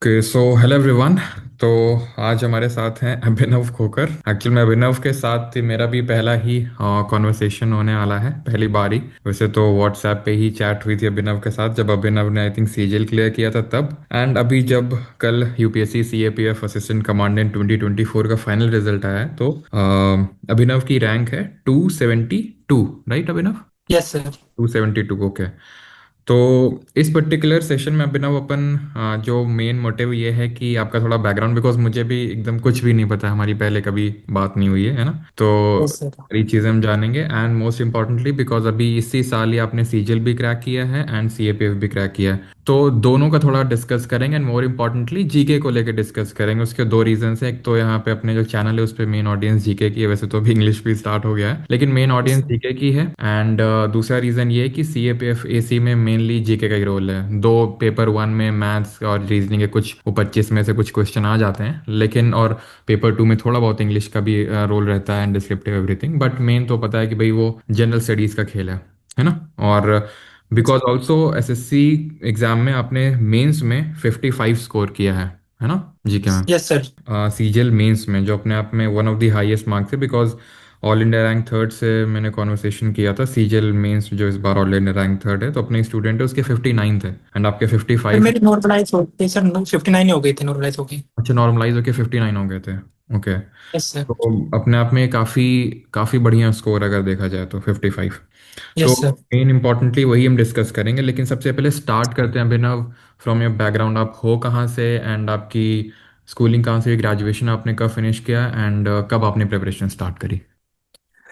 Okay so hello everyone. तो आज हमारे साथ हैं अभिनव खोकर। एक्चुअल में अभिनव के साथ मेरा भी पहला ही कॉन्वर्सेशन होने वाला है, पहली बारी। वैसे तो व्हाट्सएप पे ही चैट हुई थी अभिनव के साथ, जब अभिनव ने आई थिंक सीजीएल क्लियर किया था तब। एंड अभी जब कल यूपीएससी सीएपीएफ असिस्टेंट कमांडेंट 2024 का फाइनल रिजल्ट आया है, तो अभिनव की रैंक है 272। Right Abhinav? Yes sir. 272, okay. तो इस पर्टिकुलर सेशन में अभिनव अपन जो मेन मोटिव ये है कि आपका थोड़ा बैकग्राउंड, बिकॉज मुझे भी एकदम कुछ भी नहीं पता, हमारी पहले कभी बात नहीं हुई है ना। तो यस सर। सारी चीज़ें हम जानेंगे, एंड मोस्ट इम्पॉर्टेंटली बिकॉज अभी इसी साल ही आपने सीजीएल भी क्रैक किया है एंड सीएपीएफ भी क्रैक किया है, तो दोनों का थोड़ा डिस्कस करेंगे। एंड मोर इम्पोर्टेंटली जीके को लेकर डिस्कस करेंगे। उसके दो रीजन है, एक तो यहाँ पे अपने जो चैनल है उस पे मेन ऑडियंस जीके की है, वैसे तो अभी इंग्लिश भी स्टार्ट हो गया है लेकिन main yes audience sir. GK की है। एंड दूसरा रीजन ये है कि सीएपीएफ एसी में मेनली जीके का ही रोल है। दो पेपर वन में मैथ्स और रीजनिंग के कुछ वो 25 में से कुछ क्वेश्चन आ जाते हैं, लेकिन और पेपर टू में थोड़ा बहुत इंग्लिश का भी रोल रहता है and descriptive everything, but main तो पता है कि भाई वो जनरल स्टडीज का खेल है ना। और बिकॉज ऑल्सो एसएससी एग्जाम में आपने मेंस में 55 स्कोर किया है ना जीके में। Yes sir. सीजीएल मेंस में जो अपने आप में one of the highest marks है, because all India rank third से मैंने कॉन्वर्सेशन किया था। सीजीएल मेंस जो इस बार ऑल इंडिया रैंक थर्ड है, तो अपने स्टूडेंट है उसके 59 थे एंड आपके सर 55। मेरी नॉर्मलाइज हो गई सर, 59 हो गई थी, नॉर्मलाइज हो गई। अच्छा, नॉर्मलाइज होके 59 हो गए थे। ओके। Yes sir. तो अपने आप में काफ़ी काफ़ी बढ़िया स्कोर अगर देखा जाए तो 55। तो यस सर। मेन इंपॉर्टेंटली वही हम डिस्कस करेंगे, लेकिन सबसे पहले स्टार्ट करते हैं अभिनव। फ्रॉम योर बैकग्राउंड, आप हो कहाँ से एंड आपकी स्कूलिंग कहाँ से, ग्रेजुएशन आपने कब फिनिश किया एंड कब आपने प्रिपरेशन स्टार्ट करी?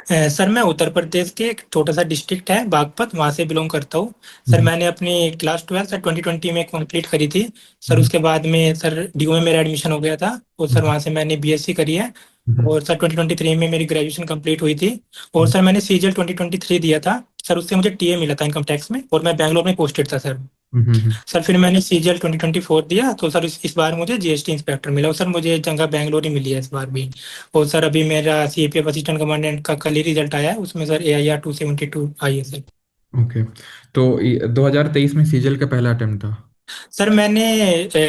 सर मैं उत्तर प्रदेश के एक छोटा सा डिस्ट्रिक्ट है बागपत, वहाँ से बिलोंग करता हूँ। सर मैंने अपनी क्लास 12 सर 2020 में कंप्लीट करी थी। सर हम्म, उसके बाद में सर डीयू में मेरा एडमिशन हो गया था, और सर हम्म, वहाँ से मैंने बीएससी करी है। हम्म, और सर 2023 में मेरी ग्रेजुएशन कंप्लीट हुई थी। और सर मैंने सीजीएल 2023 दिया था। सर उससे मुझे टीए मिला था इनकम टैक्स में, और मैं बैंगलोर में पोस्टेड था सर। हम्म, हम्म, सर फिर मैंने सीजीएल 2024 दिया, तो सर इस बार मुझे जीएसटी इंस्पेक्टर मिला, और सर मुझे जगह बैंगलोर ही मिली है इस बार भी। और सर अभी मेरा सीपीएफ असिस्टेंट कमांडेंट का कल ही रिजल्ट आया है, उसमें सर एआईआर 272 आई है सर। ओके। तो 2023 में सीजीएल का पहला अटेम्प्ट था? सर मैंने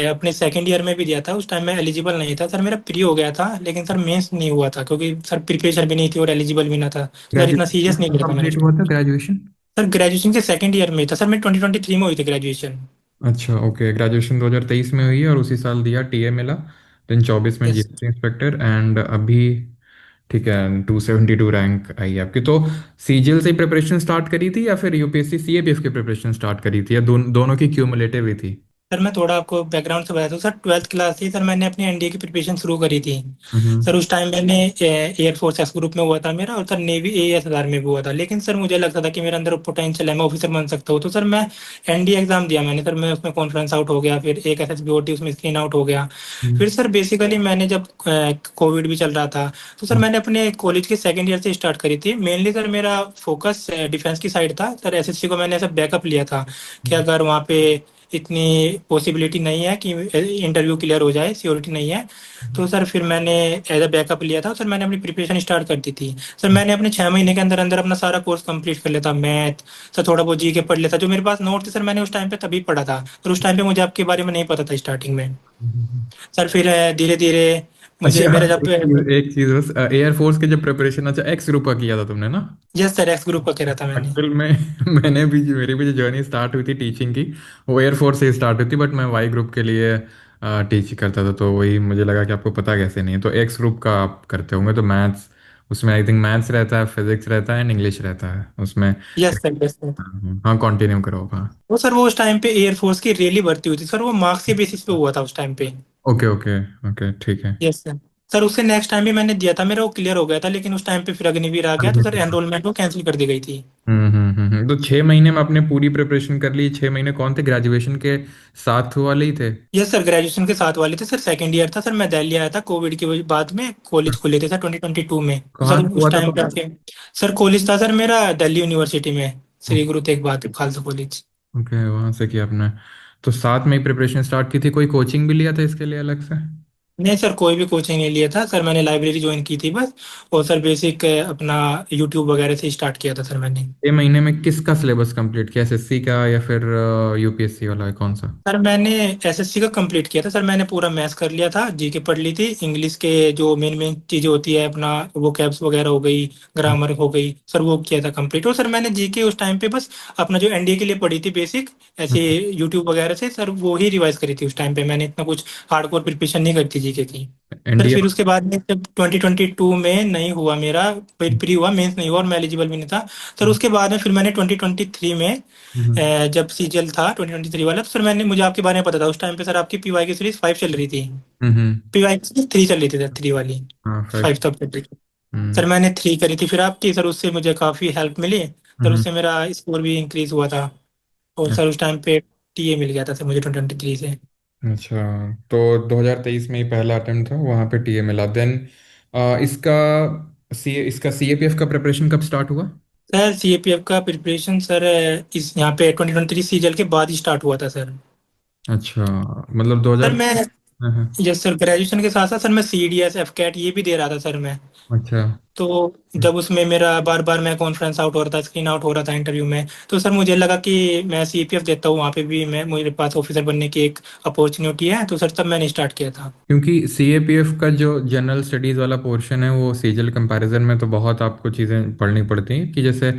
अपने सेकंड ईयर में भी दिया था, उस टाइम मैं एलिजिबल नहीं था सर, मेरा प्री हो गया था, लेकिन सर मेंस नहीं हुआ था क्योंकि सर प्रिपरेशन भी नहीं थी और एलिजिबल भी ना था, तो सर इतना ग्रेजुएशन सीरियस नहीं कब लिया था मैंने। कंप्लीट हुआ था, ग्रेजुएशन? सर ग्रेजुएशन के सेकंड ईयर में था सर, मैं 2023 में हुई थी ग्रेजुएशन। अच्छा, ओके। ग्रेजुएशन 2023 में हुई है और उसी साल दिया, टीए मिला। देन 24 में यस। जीएसटी इंस्पेक्टर एंड अभी ठीक है 272 रैंक आई है आपकी। तो सीजीएल से ही प्रिपरेशन स्टार्ट करी थी या फिर यूपीएससी सीएपीएफ की प्रिपरेशन स्टार्ट करी थी, या दोनों की क्यूमुलेटिव ही थी? सर मैं थोड़ा आपको बैकग्राउंड से बता दूं, सर 12th क्लास से सर मैंने अपनी एनडीए की प्रिपरेशन शुरू करी थी। हम्म, सर उस टाइम मैंने एयरफोर्स एस ग्रुप में हुआ था मेरा, और सर नेवी एएसआर में भी हुआ था, लेकिन सर मुझे लगता था कि मेरे अंदर पोटेंशियल है, मैं ऑफिसर बन सकता हूँ, तो सर मैं एनडीए एग्जाम दिया मैंने सर, मैं उसमें कॉन्फ्रेंस आउट हो गया, फिर एक एसएसबी थी उसमें स्क्रीन आउट हो गया। हम्म, फिर सर बेसिकली मैंने जब कोविड भी चल रहा था, तो सर मैंने अपने कॉलेज के सेकंड ईयर से स्टार्ट करी थी। मेनली सर मेरा फोकस डिफेंस की साइड था सर, एसएससी को मैंने ऐसा बैकअप लिया था कि हम्म, अगर वहाँ पे इतनी पॉसिबिलिटी नहीं है कि इंटरव्यू क्लियर हो जाए, सियोरिटी नहीं है, तो सर फिर मैंने एज अ बैकअप लिया था। सर मैंने अपनी प्रिपरेशन स्टार्ट कर दी थी। सर मैंने अपने 6 महीने के अंदर अंदर अपना सारा कोर्स कंप्लीट कर लेता, मैथ सर थोड़ा बहुत जीके पढ़ लेता, जो मेरे पास नोट थे सर मैंने उस टाइम पे तभी पढ़ा था, और उस टाइम पे मुझे आपके बारे में नहीं पता था स्टार्टिंग में। हम्म। सर फिर धीरे धीरे मुझे अच्छा, मेरा जब। एक चीज बस, एयरफोर्स के जब प्रिपरेशन, अच्छा एक्स ग्रुप का किया था तुमने ना? यस सर, एक्स ग्रुप का कह रहा था मैंने। एक्चुअल में मैंने भी, मेरी भी जो जर्नी स्टार्ट हुई थी टीचिंग की, वो एयरफोर्स से स्टार्ट हुई थी, बट मैं वाई ग्रुप के लिए टीच करता था, तो वही मुझे लगा कि आपको पता कैसे नहीं है। तो एक्स ग्रुप का आप करते होंगे तो मैथ्स, उसमें आई थिंक मैथ्स रहता है, फिजिक्स रहता है एंड इंग्लिश रहता है उसमें। Yes sir, yes sir. हाँ, कंटिन्यू करो हाँ। वो सर वो उस टाइम पे एयरफोर्स की रैली भर्ती हुई थी सर, वो मार्क्स के बेसिस पे हुआ था उस टाइम पे। ओके, ओके, ओके, ठीक है। Yes sir. सर उससे नेक्स्ट टाइम भी मैंने दिया था, मेरा वो क्लियर हो गया था, लेकिन उस टाइम पे फिर अग्निवीर आ गया, तो सर एनरोलमेंट वो कैंसिल कर दी गई थी। तो 6 महीने में आपने पूरी प्रिपरेशन कर ली? 6 महीने कौन थे, ग्रेजुएशन के साथ वाले ही थे? यस सर, ग्रेजुएशन के साथ वाले थे सर, सेकंड ईयर था सर, मैं दिल्ली आया था कोविड की बाद में, कॉलेज खुले थे सर 2022 में, तो कहाँ सर से हुआ उस था टाइम पे पता? आके। सर कॉलेज था सर मेरा दिल्ली यूनिवर्सिटी में, श्री गुरु तेग बहादुर खालसा कॉलेज। ओके, वहां से किया आपने। तो साथ में ही प्रिपरेशन स्टार्ट की थी, कोई कोचिंग भी लिया था इसके लिए अलग से? नहीं सर, कोई भी कोचिंग नहीं लिया था सर, मैंने लाइब्रेरी ज्वाइन की थी बस। और सर बेसिक अपना यूट्यूब वगैरह से स्टार्ट किया था सर मैंने। 6 महीने में किसका सिलेबस कंप्लीट किया, एसएससी का या फिर यूपीएससी वाला है, कौन सा? सर मैंने एसएससी का कंप्लीट किया था सर, मैंने पूरा मैथ्स कर लिया था, जीके पढ़ ली थी, इंग्लिश के जो मेन मेन चीजें होती है अपना वो कैब्स वगैरह हो गई, ग्रामर हो गई सर, वो किया था कंप्लीट। और सर मैंने जीके उस टाइम पे बस अपना जो एनडीए के लिए पढ़ी थी बेसिक, ऐसे यूट्यूब वगैरह से सर, वो ही रिवाइज करी थी उस टाइम पे, मैंने इतना कुछ हार्डकोर प्रिपरेशन नहीं करी थी जीके की। Sir NDA. फिर उसके बाद में जब 2022 में नहीं हुआ मेरा, प्री हुआ, मेंस नहीं हुआ और मैं एलिजिबल भी नहीं था। सर उसके बाद में फिर मैंने 2023 में जब सीजल था 2023 वाला, तो सर मैंने, मुझे आपके बारे में पता था उस टाइम पे सर, आपकी पीवाई की सीरीज 5 चल रही थी, पीवाई की सीरीज 3 चल रही थी सर, 3 वाली, हाँ, 5 फाइव। तब चल रही थी। हम्म। सर मैंने 3 करी थी फिर आपकी सर, उससे मुझे काफ़ी हेल्प मिली। सर हम्म। उससे मेरा स्कोर भी इंक्रीज हुआ था। और सर उस टाइम पे टीए मिल गया था सर मुझे 2023 से। अच्छा, तो 2023 में ही पहला अटेम्प्ट था, वहाँ पे टीए मिला। देन इसका इसका सीएपीएफ का प्रिपरेशन कब स्टार्ट हुआ? सर सीएपीएफ का प्रिपरेशन सर इस यहाँ पे 2023 सीजल के बाद ही स्टार्ट हुआ था सर। अच्छा, मतलब 2000। सर मैं, हाँ हाँ। यस सर, ग्रेजुएशन के साथ साथ सर मैं सीडीएस एफ कैट ये भी दे रहा था सर मैं। अच्छा। तो जब उसमें मेरा बार बार मैं कॉन्फ्रेंस आउट हो रहा था, स्क्रीन आउट हो रहा था इंटरव्यू में, तो सर मुझे लगा कि मैं सीपीएफ देता हूँ, वहाँ पे भी मैं, मेरे पास ऑफिसर बनने की एक अपॉर्चुनिटी है, तो सर तब मैंने स्टार्ट किया था। क्योंकि सीएपीएफ का जो जनरल स्टडीज़ वाला पोर्शन है वो सीजल कंपैरिजन में तो बहुत आपको चीज़ें पढ़नी पड़ती हैं, कि जैसे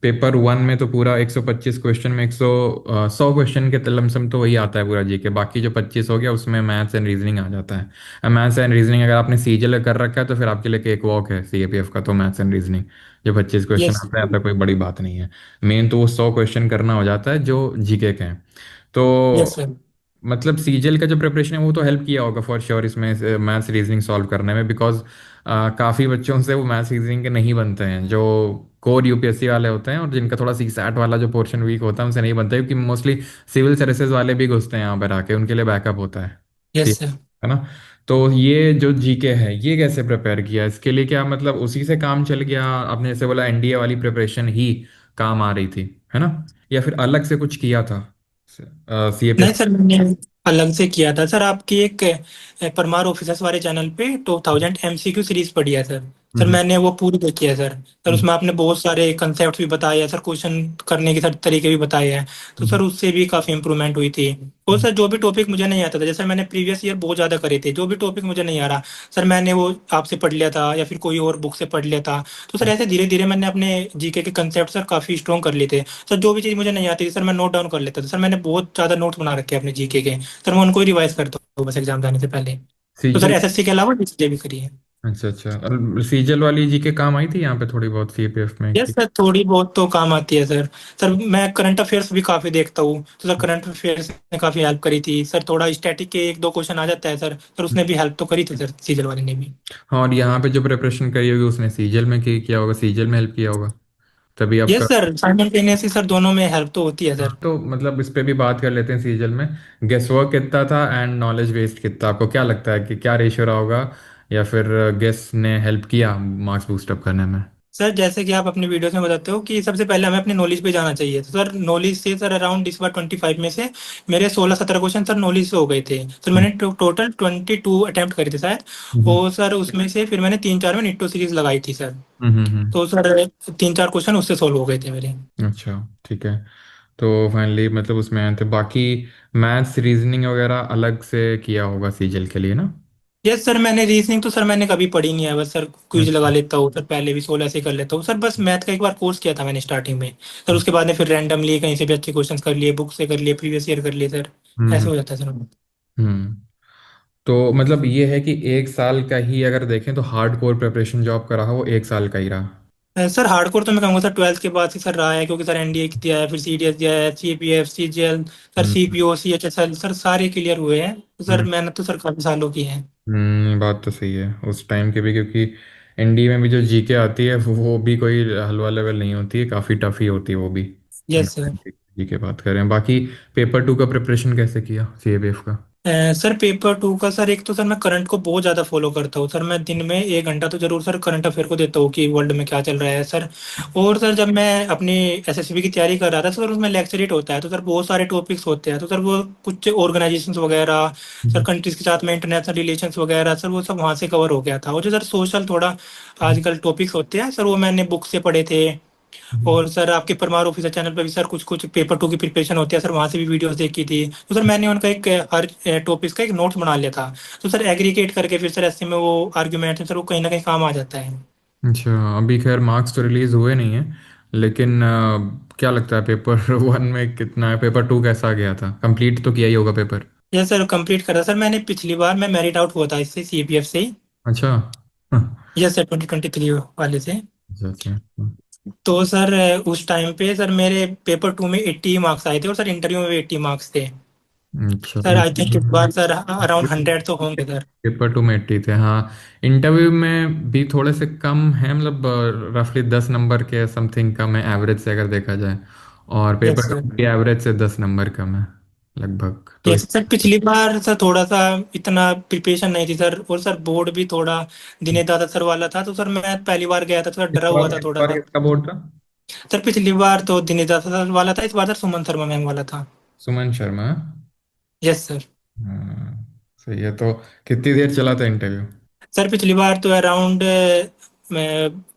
पेपर 1 में तो पूरा 125 क्वेश्चन में 100 क्वेश्चन के लमसम तो वही आता है पूरा जीके। बाकी जो 25 हो गया उसमें मैथ्स एंड रीजनिंग आ जाता है। मैथ्स एंड रीजनिंग अगर आपने सीजल कर रखा है तो फिर आपके लिए केक वॉक है सीएपीएफ का, तो मैथ्स एंड रीजनिंग जो 25 क्वेश्चन यस। आते हैं, ऐसा कोई बड़ी बात नहीं है। मेन तो वो 100 क्वेश्चन करना हो जाता है जो जीके के हैं। यस तो सर। मतलब सीजीएल का जो प्रिपरेशन है वो तो हेल्प किया होगा फॉर श्योर इसमें मैथ्स रीजनिंग सॉल्व करने में, बिकॉज काफ़ी बच्चों से वो मैथ्स रीजनिंग के नहीं बनते हैं जो कोर यूपीएससी वाले होते हैं, और जिनका थोड़ा सी सैट वाला जो पोर्शन वीक होता है उनसे नहीं बनता है, क्योंकि मोस्टली सिविल सर्विसेज वाले भी घुसते हैं यहाँ पर आके, उनके लिए बैकअप होता है। यस ठीक सर। है ना? तो ये जो जीके है ये कैसे प्रिपेयर किया, इसके लिए क्या मतलब उसी से काम चल गया, आपने जैसे बोला एनडीए वाली प्रिपरेशन ही काम आ रही थी, है ना? या फिर अलग से कुछ किया था नहीं सीएपीएफ? सर, मैंने अलग से किया था सर, आपकी एक परमार ऑफिसर्स वाले चैनल पे 2000 एमसीक्यू सीरीज पढ़ी है सर। सर हम्म। मैंने वो पूरी देखी है सर। सर हम्म। उसमें आपने बहुत सारे कंसेप्ट भी बताए हैं सर, क्वेश्चन करने के सर तरीके भी बताए हैं। तो सर हम्म। उससे भी काफी इंप्रूवमेंट हुई थी। और हम्म। सर जो भी टॉपिक मुझे नहीं आता था, जैसे मैंने प्रीवियस ईयर बहुत ज्यादा करे थे, जो भी टॉपिक मुझे नहीं आ रहा सर, मैंने वो आपसे पढ़ लिया था या फिर कोई और बुक से पढ़ लिया था। तो सर ऐसे धीरे धीरे मैंने अपने जीके के कंसेप्ट सर काफी स्ट्रॉन्ग कर लिए थे। सर जो भी चीज़ मुझे नहीं आती थी सर, मैं नोट डाउन कर लेता था सर, मैंने बहुत ज़्यादा नोट्स बना रखे हैं अपने जीके के। सर मैं उनको ही रिवाइज करता हूँ बस एग्जाम जाने से पहले। तो सर सीजल। एसएससी के अलावा डीसीजे भी करी है। अच्छा अच्छा, और सीजल वाली जी के काम आई थी यहाँ पे थोड़ी बहुत सीपीएफ में यस कि? सर, थोड़ी बहुत तो काम आती है सर। सर मैं करंट अफेयर्स भी काफ़ी देखता हूँ, तो सर करंट अफेयर्स ने काफ़ी हेल्प करी थी सर, थोड़ा स्टैटिक के एक दो क्वेश्चन आ जाता है सर, सर उसने भी हेल्प तो करी थी सर, सीजल वाले ने भी। हाँ, और यहाँ पे जो प्रिपरेशन करी होगी उसने सीजल में किया होगा, सीजल में हेल्प किया होगा, तभी आपका। यस सर, साइमल्टेनियसली सर दोनों में हेल्प तो होती है हाँ, सर। तो मतलब इस पे भी बात कर लेते हैं सीजल में। गेस वर्क कितना था एंड नॉलेज बेस्ड कितना, आपको क्या लगता है कि क्या रेशियो रहा होगा, या फिर गेस ने हेल्प किया मार्क्स बूस्टअप करने में? सर जैसे कि आप अपने वीडियोस में बताते हो कि सबसे पहले हमें अपनी नॉलेज पे जाना चाहिए, तो सर नॉलेज से सर अराउंड इस बार 25 में से मेरे 16-17 क्वेश्चन सर नॉलेज से हो गए थे। सर हम्म। मैंने टोटल 22 अटेम्प्ट करे थे शायद। हम्म। और सर उसमें से फिर मैंने 3-4 में निट्टो सीरीज लगाई थी सर। हम्म। तो सर 3-4 क्वेश्चन उससे सॉल्व हो गए थे मेरे। अच्छा, ठीक है। तो फाइनली मतलब उसमें आए थे, बाकी मैथ्स रीजनिंग वगैरह अलग से किया होगा सीजल के लिए ना? यस सर, मैंने रीजनिंग तो सर मैंने कभी पढ़ी नहीं है, बस सर क्विज लगा अच्छा। लेता हूँ सर, पहले भी 16 ऐसे कर लेता हूँ सर, बस मैथ का एक बार कोर्स किया था मैंने स्टार्टिंग में। सर उसके बाद में फिर रैंडमली कहीं से भी अच्छे क्वेश्चंस कर लिए, बुक से कर लिए, प्रीवियस ईयर कर लिए सर। ऐसे हम्म। हो जाता है सर। हम्म। तो मतलब ये है कि 1 साल का ही अगर देखें तो हार्ड कोर प्रिपरेशन जो आपका रहा वो 1 साल का ही रहा। सर हार्डकोर तो मैं कहूँगा सर 12th के बाद से सर रहा है, क्योंकि सर एनडीए दिया है, फिर सीडीएस दिया है, सीपीएफ, सीजीएल, सर हम्म। सीपीओ, सीएचएसएल सर सारे क्लियर हुए हैं, तो सर हम्म। मेहनत तो सर काफी सालों की है। बात तो सही है उस टाइम के भी, क्योंकि एनडी में भी जो जीके आती है वो भी कोई हलवा लेवल नहीं होती है, काफ़ी टफ ही होती है वो भी। Yes sir. जी की बात करें, बाकी पेपर 2 का प्रिपरेशन कैसे किया सीएबीएफ का? सर पेपर टू का सर, एक तो सर मैं करंट को बहुत ज़्यादा फॉलो करता हूँ सर। मैं दिन में 1 घंटा तो जरूर सर करंट अफेयर को देता हूँ कि वर्ल्ड में क्या चल रहा है सर। और सर जब मैं अपनी एसएसबी की तैयारी कर रहा था सर, उसमें लेक्चरेट होता है तो सर बहुत सारे टॉपिक्स होते हैं, तो सर वो कुछ ऑर्गेनाइजेशंस वगैरह सर, हम्म। कंट्रीज के साथ में इंटरनेशनल रिलेशंस वगैरह सर, वो सब वहाँ से कवर हो गया था। और जो सर सोशल थोड़ा आजकल टॉपिक्स होते हैं सर, वो मैंने बुक से पढ़े थे। हम्म। और सर आपके परमार ऑफिसर चैनल पर भी सर कुछ कुछ पेपर टू की प्रिपरेशन होती है सर, वहाँ से भी वीडियोस देखी थी। तो सर मैंने उनका एक हर टॉपिक का एक नोट्स बना लिया था। तो सर एग्रीगेट करके फिर सर ऐसे में वो आर्ग्यूमेंट है सर, वो कहीं ना कहीं काम आ जाता है। अच्छा, अभी खैर मार्क्स तो रिलीज हुए नहीं है, लेकिन क्या लगता है पेपर वन में कितना है, पेपर टू कैसा गया था, कंप्लीट तो किया ही होगा पेपर। यस सर, कंप्लीट करा सर मैंने। पिछली बार मैं मेरिट आउट हुआ था इससे, सीपीएफ से ही। अच्छा। हाँ, यस सर, 2023 वाले से। अच्छा अच्छा। तो सर उस टाइम पे सर मेरे पेपर टू में 80 मार्क्स आए थे, और सर इंटरव्यू में भी 80 मार्क्स थे। अच्छा, तो सर आई थिंक इस बार सर अराउंड 100 तो होंगे सर। पेपर टू में 80 थे, हाँ। इंटरव्यू में भी थोड़े से कम है, मतलब रफली 10 नंबर के समथिंग कम है एवरेज से अगर देखा जाए। और यस पेपर सर। टू की एवरेज से 10 नंबर कम है लगभग, तो यस इस सर, पिछली बार सर थोड़ा सा इतना प्रिपरेशन नहीं थी सर, और सर बोर्ड भी थोड़ा दिनेश दादा सर वाला था, तो सर मैं पहली बार गया था तो सर इस डरा हुआ बार था इस थोड़ा बार सा। किसका बोर्ड था? सर पिछली बार तो दिनेश दादा सर वाला था, इस बार सर सुमन शर्मा मैम वाला था। सुमन शर्मा। Yes sir. हाँ, सही है। तो कितनी देर चला था इंटरव्यू? सर पिछली बार तो अराउंड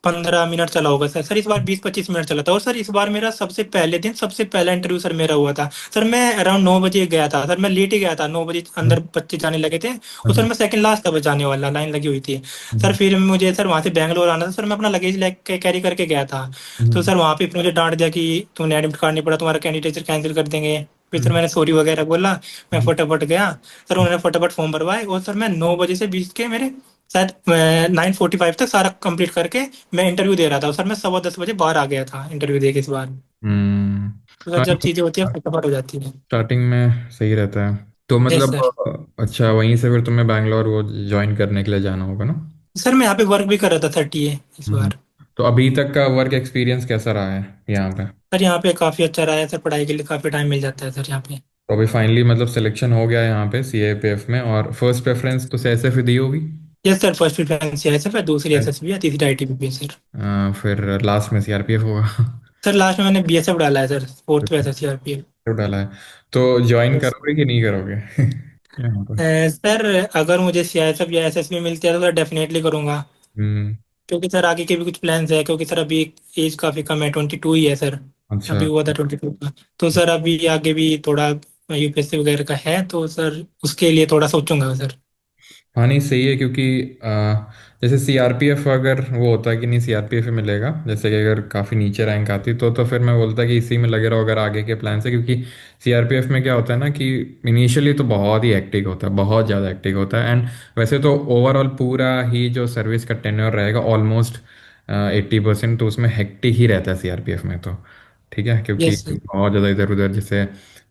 15 मिनट चला होगा सर। सर इस बार 20-25 मिनट चला था। और सर इस बार मेरा सबसे पहले दिन सबसे पहला इंटरव्यू सर मेरा हुआ था। सर मैं अराउंड 9 बजे गया था सर, मैं लेट ही गया था, 9 बजे अंदर बच्चे जाने लगे थे। और सर हाँ। मैं सेकंड लास्ट था जाने वाला, लाइन लगी हुई थी। सर हम्म। फिर मुझे सर वहाँ से बैंगलोर आना था सर, मैं अपना लगेज लेके कैरी करके गया था। तो हम्म। सर वहाँ पे फिर मुझे डांट दिया कि तुमने एडमिट कार्ड नहीं पड़ा, तुम्हारा कैंडिडेचर कैंसिल कर देंगे। फिर सर हम्म। मैंने सॉरी वगैरह बोला। मैं हम्म। फटाफट गया। सर उन्होंने फटाफट फॉर्म भरवाए, और सर मैं 9 बजे से 20 के मेरे शायद 9:45 तक सारा कंप्लीट करके मैं इंटरव्यू दे रहा था। और सर मैं 10:15 बजे बाहर आ गया था इंटरव्यू दे के इस बार। हम्म। तो सर हाँ, जब चीज़ें होती है फटाफट हो जाती है। स्टार्टिंग में सही रहता है। तो यस मतलब सर। अच्छा, वहीं से फिर तुम्हें बैंगलोर वो ज्वाइन करने के लिए जाना होगा ना? सर मैं यहाँ पे वर्क भी कर रहा था सर, टीए इस हम्म। बार। तो अभी तक का वर्क एक्सपीरियंस कैसा रहा है यहाँ पे? सर यहाँ पे काफ़ी अच्छा रहा है सर, पढ़ाई के लिए काफ़ी टाइम मिल जाता है सर यहाँ पे। तो अभी फाइनली मतलब सिलेक्शन हो गया है यहाँ पे सीएपीएफ में, और फर्स्ट प्रेफरेंस तो सीएसएफ ही दी होगी। यस सर, फर्स्ट प्रेफरेंस है सर, फिर दूसरी Yes. एसएसबी है, तीसरी आईटीबीपी है सर। फिर लास्ट में सीआरपीएफ होगा। सर लास्ट में मैंने बीएसएफ डाला है सर, फोर्थ पे एसएस सीआरपीएफ। तो डाला है, तो ज्वाइन यस। करोगे कि नहीं करोगे? यहाँ पर। सर अगर मुझे सीआईएसएफ या एसएसबी मिलती है तो सर डेफिनेटली करूंगा। हम्म। क्योंकि सर आगे के भी कुछ प्लान्स है, क्योंकि सर अभी एज काफी कम है, 22 ही है सर। अच्छा। अभी हुआ था 22 का। तो सर अभी आगे भी थोड़ा यूपीएससी वगैरह का है, तो सर उसके लिए थोड़ा सोचूंगा सर। हाँ, नहीं सही है, क्योंकि जैसे सीआरपीएफ अगर वो होता है कि नहीं सीआरपीएफ ही मिलेगा, जैसे कि अगर काफ़ी नीचे रैंक आती तो फिर मैं बोलता कि इसी में लगे रहो अगर आगे के प्लान से, क्योंकि सीआरपीएफ में क्या होता है ना कि इनिशियली तो बहुत ही एक्टिव होता है, बहुत ज़्यादा एक्टिव होता है। एंड वैसे तो ओवरऑल पूरा ही जो सर्विस का टेन्योर रहेगा ऑलमोस्ट 80% तो उसमें हेक्टिक ही रहता है सीआरपीएफ में तो। ठीक है, क्योंकि यस सर। बहुत ज़्यादा इधर उधर जैसे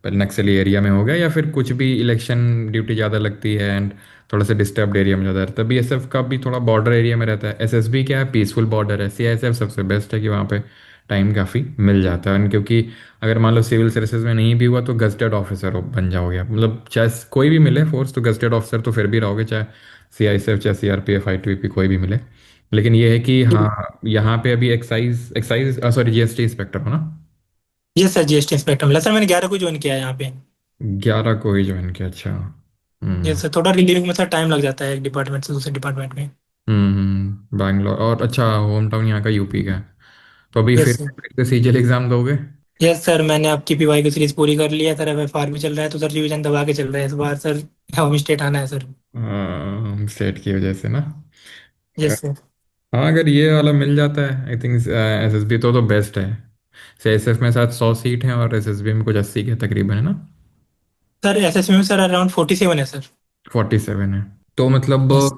नक्सली एरिया में हो गया, या फिर कुछ भी इलेक्शन ड्यूटी ज़्यादा लगती है, एंड थोड़ा सा डिस्टर्ब्ड एरिया में ज़्यादा रहता है। बीएसएफ का भी थोड़ा बॉर्डर एरिया में रहता है, एसएसबी क्या है पीसफुल बॉर्डर है, सीआईएसएफ सबसे बेस्ट है कि वहाँ पे टाइम काफ़ी मिल जाता है। क्योंकि अगर मान लो सिविल सर्विसेज में नहीं भी हुआ तो गजटेड ऑफिसर बन जाओगे आप, मतलब चाहे कोई भी मिले फोर्स तो गजटेड ऑफिसर तो फिर भी रहोगे, चाहे सीआईएसएफ चाहे सीआरपीएफ आईटीबीपी कोई भी मिले। लेकिन ये है कि हाँ, यहाँ पे अभी excise excise sorry GST inspector हो ना? यस सर, जीएसटी इंस्पेक्टर मिला सर, मैंने 11 को ज्वाइन किया है यहाँ पे। 11 को ही ज्वाइन किया, अच्छा। हम्म। यस सर, थोड़ा रिलीविंग में सर टाइम लग जाता है एक डिपार्टमेंट से दूसरे डिपार्टमेंट में। बैंगलोर, और अच्छा होम टाउन यहाँ का यूपी का है। तो अभी यस सर। फिर सीजीएल एग्जाम दोगे? यस सर, मैंने आपकी पीवाई की सीरीज पूरी कर ली है सर, अब एफआर भी चल रहा है, तो सर रिवीजन दबा के चल रहा है इस बार सर। होम स्टेट आना है सर। स्टेट की वजह से ना? Yes sir. हाँ, अगर ये वाला मिल जाता है आई थिंक एसएसबी तो बेस्ट है। सीएसएफ में साथ 100 सीट हैं और एसएसबी में कुछ 80 के तकरीबन है ना? सर एसएसबी में सर अराउंड 47 है सर। 47 है। तो मतलब यस।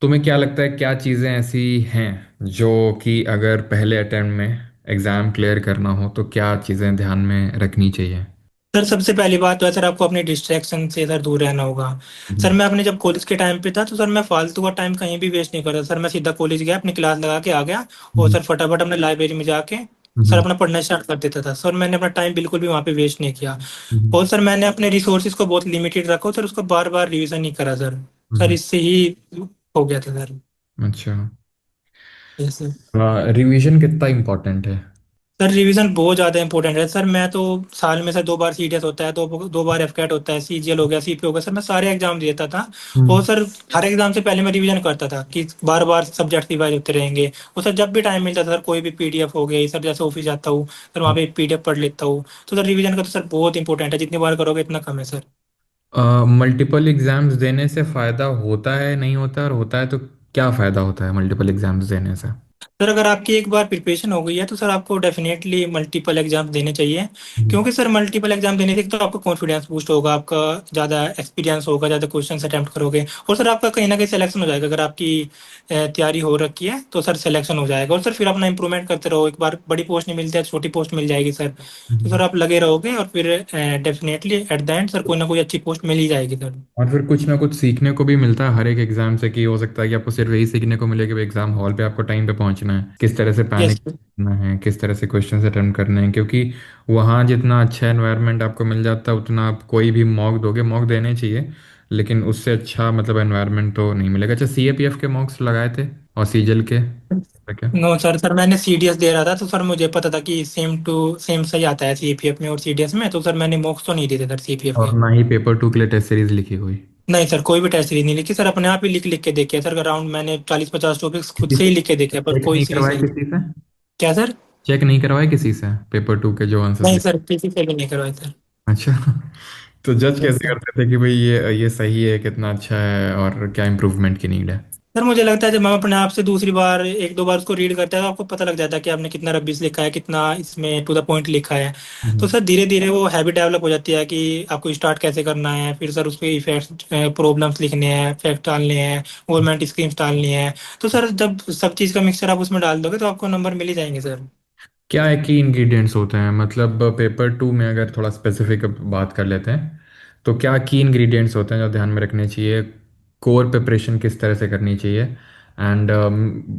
तुम्हें क्या लगता है क्या चीज़ें ऐसी हैं जो कि अगर पहले अटेम्प्ट में एग्ज़ाम क्लियर करना हो तो क्या चीज़ें ध्यान में रखनी चाहिए? सर सबसे पहली बात तो है सर, आपको अपने डिस्ट्रैक्शन से सर दूर रहना होगा। सर हम्म। मैं अपने जब कॉलेज के टाइम पे था तो सर मैं फालतू का टाइम कहीं भी वेस्ट नहीं करता सर, मैं सीधा कॉलेज गया, अपनी क्लास लगा के आ गया। और हम्म। सर फटाफट अपने लाइब्रेरी में जाके सर हम्म। अपना पढ़ना स्टार्ट कर देता था सर। मैंने अपना टाइम बिल्कुल भी वहाँ पे वेस्ट नहीं किया। हम्म। और सर मैंने अपने रिसोर्सेज को बहुत लिमिटेड रखा और सर उसको बार बार रिवीजन नहीं करा सर। सर हम्म। इससे ही हो गया था सर। अच्छा। यस रिवीजन कितना इम्पोर्टेंट है? सर, रिवीजन बहुत ज़्यादा इंपॉर्टेंट है सर। मैं तो साल में सर 2 बार सीडीएस होता है, दो बार एफकेट होता है, सीजीएल हो गया, सीपी हो गया सर। मैं सारे एग्जाम देता था। और हम्म। सर हर एग्जाम से पहले मैं रिवीजन करता था कि बार बार सब्जेक्ट रिवाइज होते रहेंगे। और सर जब भी टाइम मिलता था सर, कोई भी पीडीएफ हो गई सर, जैसे ऑफिस जाता हूँ सर, वहाँ पे पीडीएफ पढ़ लेता हूँ। तो सर रिवीजन का तो सर बहुत इंपॉर्टेंट है, जितनी बार करोगे इतना कम है सर। मल्टीपल एग्जाम्स देने से फ़ायदा होता है, नहीं होता, और होता है तो क्या फ़ायदा होता है मल्टीपल एग्जाम्स देने से? सर अगर आपकी एक बार प्रिपरेशन हो गई है तो सर आपको डेफिनेटली मल्टीपल एग्जाम देने चाहिए। हम्म। क्योंकि सर मल्टीपल एग्जाम देने से तो आपका कॉन्फिडेंस बूस्ट होगा, आपका ज़्यादा एक्सपीरियंस होगा, ज़्यादा क्वेश्चन अटेम्प्ट करोगे। और सर आपका कहीं ना कहीं सिलेक्शन हो जाएगा। अगर आपकी तैयारी हो रखी है तो सर सिलेक्शन हो जाएगा। और सर फिर अपना इंप्रूवमेंट करते रहो। एक बार बड़ी पोस्ट नहीं मिलती है, छोटी पोस्ट मिल जाएगी सर। तो हम्म। सर आप लगे रहोगे और फिर definitely at the end sir कोई ना कोई अच्छी पोस्ट मिल ही जाएगी सर। और फिर कुछ ना कुछ सीखने को भी मिलता है हर एक एग्जाम से, कि हो सकता है कि आपको सिर्फ यही सीखने को मिले कि एग्जाम हॉल पे आपको टाइम पे पहुंचना है, किस तरह से यस पैनिक करना है, किस तरह से क्वेश्चन अटेम्प्ट करने हैं। क्योंकि वहाँ जितना अच्छा एनवायरनमेंट आपको मिल जाता है, उतना आप कोई भी मॉक दोगे, मॉक देने चाहिए, लेकिन उससे अच्छा मतलब एनवायरनमेंट तो नहीं मिलेगा। अच्छा, सीएपीएफ के मॉक्स लगाए थे और सीजल के क्या? नो सर, मैंने सीडीएस दे रहा था तो सर मुझे पता था कि सेम टू सेम सही आता है सीपीएफ में और सीडीएस में। तो सर मैंने मॉक्स तो नहीं दिए थे सर सीपीएफ और के। ना ही पेपर 2 के लिए टेस्ट सीरीज लिखी हुई? नहीं सर, कोई भी टेस्ट सीरीज नहीं लिखी सर। अपने आप ही लिख लिख के देखे सर। अराउंड मैंने 40-50 टॉपिक्स खुद किसी से ही से लिख के देखे, पर चेक कोई नहीं सीरीज करवाए नहीं। किसी से? क्या सर? चेक नहीं करवाए किसी से पेपर 2 के जो आंसर्स नहीं लिखे? सर, किसी से भी नहीं करवाए सर। अच्छा। तो जज यस कैसे सर। करते थे कि भाई ये सही है, कितना अच्छा है, और क्या इम्प्रूवमेंट की नीड है? सर मुझे लगता है जब हम अपने आप से दूसरी बार एक दो बार उसको रीड करते हैं तो आपको पता लग जाता है कि आपने कितना रब्बिश लिखा है, कितना इसमें टू द पॉइंट लिखा है। तो हम्म। सर धीरे धीरे वो हैबिट डेवलप हो जाती है कि आपको स्टार्ट कैसे करना है। फिर सर उसके इफेक्ट्स, प्रॉब्लम्स लिखने हैं, फैक्ट डालने हैं, गवर्नमेंट स्कीम्स डालनी है। तो सर जब सब चीज़ का मिक्सचर आप उसमें डाल दोगे तो आपको नंबर मिल ही जाएंगे सर। क्या है की इंग्रेडिएंट्स होते हैं, मतलब पेपर 2 में अगर थोड़ा स्पेसिफिक बात कर लेते हैं, तो क्या की इंग्रेडिएंट्स होते हैं जो ध्यान में रखने चाहिए? कोर प्रिपरेशन किस तरह से करनी चाहिए? एंड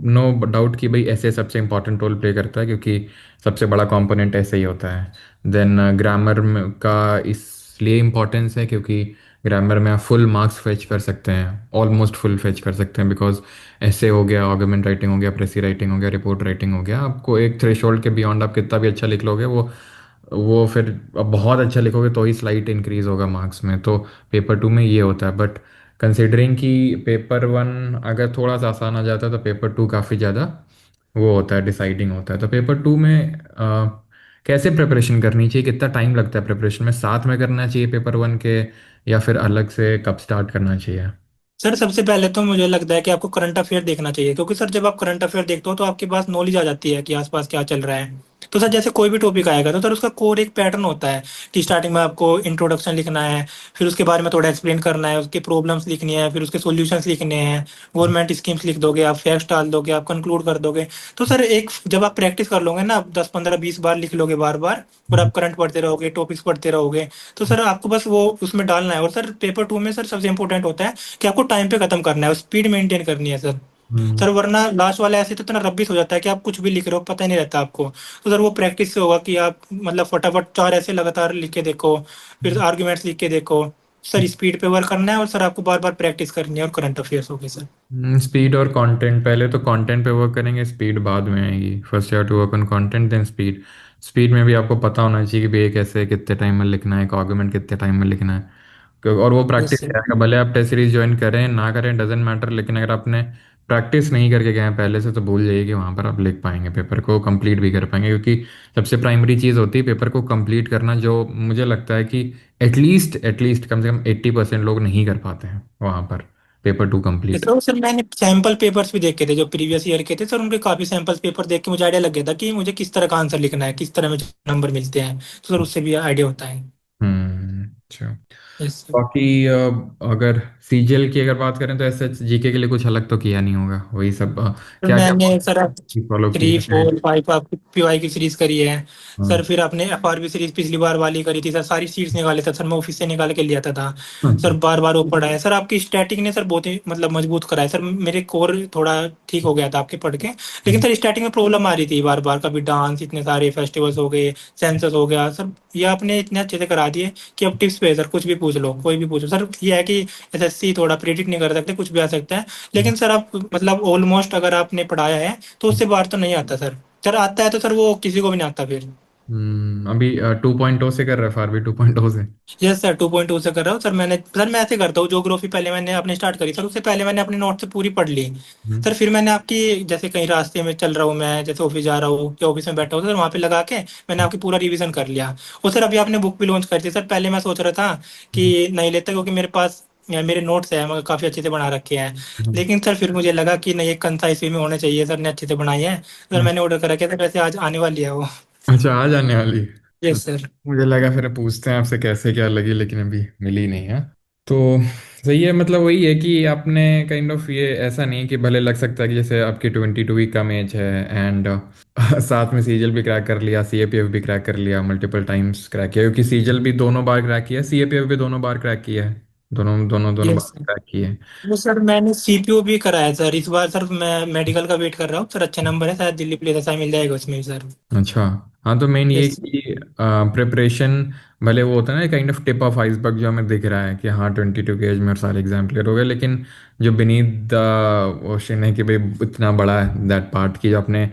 नो डाउट कि भाई ऐसे सबसे इंपॉर्टेंट रोल प्ले करता है, क्योंकि सबसे बड़ा कंपोनेंट ऐसे ही होता है। देन ग्रामर का इसलिए इम्पोर्टेंस है क्योंकि ग्रामर में आप फुल मार्क्स फेच कर सकते हैं, ऑलमोस्ट फुल फेच कर सकते हैं, बिकॉज ऐसे हो गया, आर्गुमेंट राइटिंग हो गया, प्रेसी राइटिंग हो गया, रिपोर्ट राइटिंग हो गया, आपको एक थ्रेशोल्ड के बियॉन्ड आप कितना भी अच्छा लिख लोगे, वो फिर अब बहुत अच्छा लिखोगे तो ही स्लाइट इंक्रीज होगा मार्क्स में। तो पेपर 2 में ये होता है, बट कंसिडरिंग कि पेपर 1 अगर थोड़ा सा आसान आ जाता है तो पेपर 2 काफ़ी ज़्यादा वो होता है, डिसाइडिंग होता है। तो पेपर 2 में कैसे प्रिपरेशन करनी चाहिए, कितना टाइम लगता है प्रिपरेशन में? साथ में करना चाहिए पेपर 1 के, या फिर अलग से कब स्टार्ट करना चाहिए? सर सबसे पहले तो मुझे लगता है कि आपको करंट अफेयर देखना चाहिए। क्योंकि सर जब आप करंट अफेयर देखते हो तो आपके पास नॉलेज आ जाती है कि आसपास क्या चल रहा है। तो सर जैसे कोई भी टॉपिक आएगा तो सर उसका कोर एक पैटर्न होता है कि स्टार्टिंग में आपको इंट्रोडक्शन लिखना है, फिर उसके बारे में थोड़ा एक्सप्लेन करना है, उसके प्रॉब्लम्स लिखनी है, फिर उसके सॉल्यूशंस लिखने हैं, गवर्नमेंट स्कीम्स लिख दोगे, आप फैक्ट्स डाल दोगे, आप कंक्लूड कर दोगे। तो सर एक जब आप प्रैक्टिस कर लोगे ना, आप 10-15-20 बार लिख लोगे बार बार, और आप करंट पढ़ते रहोगे, टॉपिक्स पढ़ते रहोगे, तो सर आपको बस वो उसमें डालना है। और सर पेपर 2 में सर सबसे इंपॉर्टेंट होता है कि आपको टाइम पे खत्म करना है, स्पीड मेंटेन करनी है सर। हम्म। सर वरना लास्ट वाला ऐसे तो इतना रब्बिश हो जाता है कि आप कुछ भी लिख रहे हो पता ही नहीं रहता आपको। तो सर वो प्रैक्टिस से होगा कि आप मतलब फटाफट चार ऐसे लगातार लिख के देखो, फिर आर्ग्यूमेंट्स लिख के देखो। सर स्पीड पे वर्क करना है और सर आपको बार बार प्रैक्टिस करनी है और करंट अफेयर्स होगी सर। स्पीड और कंटेंट, पहले तो कंटेंट पे वर्क करेंगे, स्पीड बाद में आएगी। First have to work on content then speed. Speed में भी आपको पता होना चाहिए कि भाई ये कैसे कितने टाइम में लिखना है, एक आर्गुमेंट कितने टाइम में लिखना है। और वो यस प्रैक्टिस सर। रहेगा, भले आप टेस्ट सीरीज ज्वाइन करें ना करें, डजेंट मैटर, लेकिन अगर आपने प्रैक्टिस नहीं करके गए हैं पहले से, तो भूल जाइए कि वहाँ पर आप लिख पाएंगे, पेपर को कंप्लीट भी कर पाएंगे। क्योंकि सबसे प्राइमरी चीज़ होती है पेपर को कंप्लीट करना, जो मुझे लगता है कि एटलीस्ट कम से कम 80% लोग नहीं कर पाते हैं वहाँ पर, पेपर 2 कंप्लीट। तो सर मैंने सैंपल पेपर्स भी देखे थे जो प्रीवियस ईयर के थे सर। उनके काफी सैंपल पेपर देख के मुझे आइडिया लग गया था कि मुझे किस तरह का आंसर लिखना है, किस तरह में नंबर मिलते हैं। तो सर उससे भी आइडिया होता है। अच्छा। यस। बाकी अगर सीजीएल की अगर बात करें तो ऐसे जीके के लिए कुछ अलग तो किया नहीं होगा, वही सब तो क्या क्या मैंने सर फॉलो की 3 4 5 आपकी पीवाई की सीरीज करी है। है? सर फिर आपने एफआरबी सीरीज पिछली बार वाली करी थी सर, सारी सीट्स निकाले थे सर, मैं ऑफिस से निकाल के लिया था। सर अच्छा। बार बार वो पढ़ा है सर, आपकी स्टैटिक ने सर बहुत ही मतलब मजबूत करा है सर, मेरे कोर थोड़ा ठीक हो गया था आपके पढ़ के। लेकिन सर स्टार्टिंग में प्रॉब्लम आ रही थी बार बार, कभी डांस, इतने सारे फेस्टिवल्स हो गए, सेंसस हो गया सर, ये आपने इतने अच्छे से करा दिए कि अब टिप्स पे है सर, कुछ भी पूछ लो, कोई भी पूछो सर, ये है कि एसएससी थोड़ा प्रिडिक्ट नहीं कर सकते, कुछ भी आ सकता है। लेकिन सर आप मतलब ऑलमोस्ट अगर आपने पढ़ाया है तो उससे बाहर तो नहीं आता सर। सर आता है तो सर वो किसी को भी नहीं आता फिर। अभी 2.0 से कर रहा है, फारवी 2.0 से? यस सर, 2.2 से कर रहा हूँ सर। मैं ऐसे करता हूँ, ज्योग्राफी पहले मैंने अपने स्टार्ट करी सर, उससे पहले मैंने अपने नोट से पूरी पढ़ ली। हम्म। सर फिर मैंने आपकी जैसे कहीं रास्ते में चल रहा हूँ मैं, जैसे ऑफिस जा रहा हूँ या ऑफिस में बैठा हूँ सर, वहाँ पे लगा के मैंने आपकी पूरा रिवीजन कर लिया। और सर अभी आपने बुक भी लॉन्च कर दी सर, पहले मैं सोच रहा था कि नहीं लेता, क्योंकि मेरे पास मेरे नोट्स है, मैं काफ़ी अच्छे से बना रखे हैं। हम्म। लेकिन सर फिर मुझे लगा कि नहीं, एक कंसाइज वे में होने चाहिए, सर ने अच्छे से बनाई है। सर मैंने ऑर्डर कर रखे थे, वैसे आज आने वाली है वो। अच्छा, आ जाने वाली है। Yes sir. मुझे लगा फिर पूछते हैं आपसे कैसे क्या लगी, लेकिन अभी मिली नहीं है। तो सही है, मतलब वही है कि आपने काइंड ऑफ ये ऐसा नहीं कि भले लग सकता है कि जैसे आपकी 22 की कम एज है एंड साथ में सीजल भी क्रैक कर लिया, सीएपीएफ भी क्रैक कर लिया, मल्टीपल टाइम्स क्रैक किया, क्योंकि सीजल भी दोनों बार क्रैक किया, सीएपीएफ भी दोनों बार क्रैक किया है, दोनों दोनों दोनों यस बार सर। क्रैक किए हैं। वो सर मैंने सीपीओ भी कराया सर इस बार सर, मैं मेडिकल का वेट कर रहा हूँ सर, अच्छे नंबर है, शायद दिल्ली पुलिस ऐसा मिल जाएगा उसमें भी सर। अच्छा। हाँ, तो मेन ये यस। कि प्रिपरेशन, भले वो होता है ना kind of tip of iceberg जो हमें दिख रहा है कि हाँ 22 की एज में सारे एग्जाम क्लियर हो गए, लेकिन जो बीनीथ द ओशन है कि भाई इतना बड़ा है दैट पार्ट की, जो आपने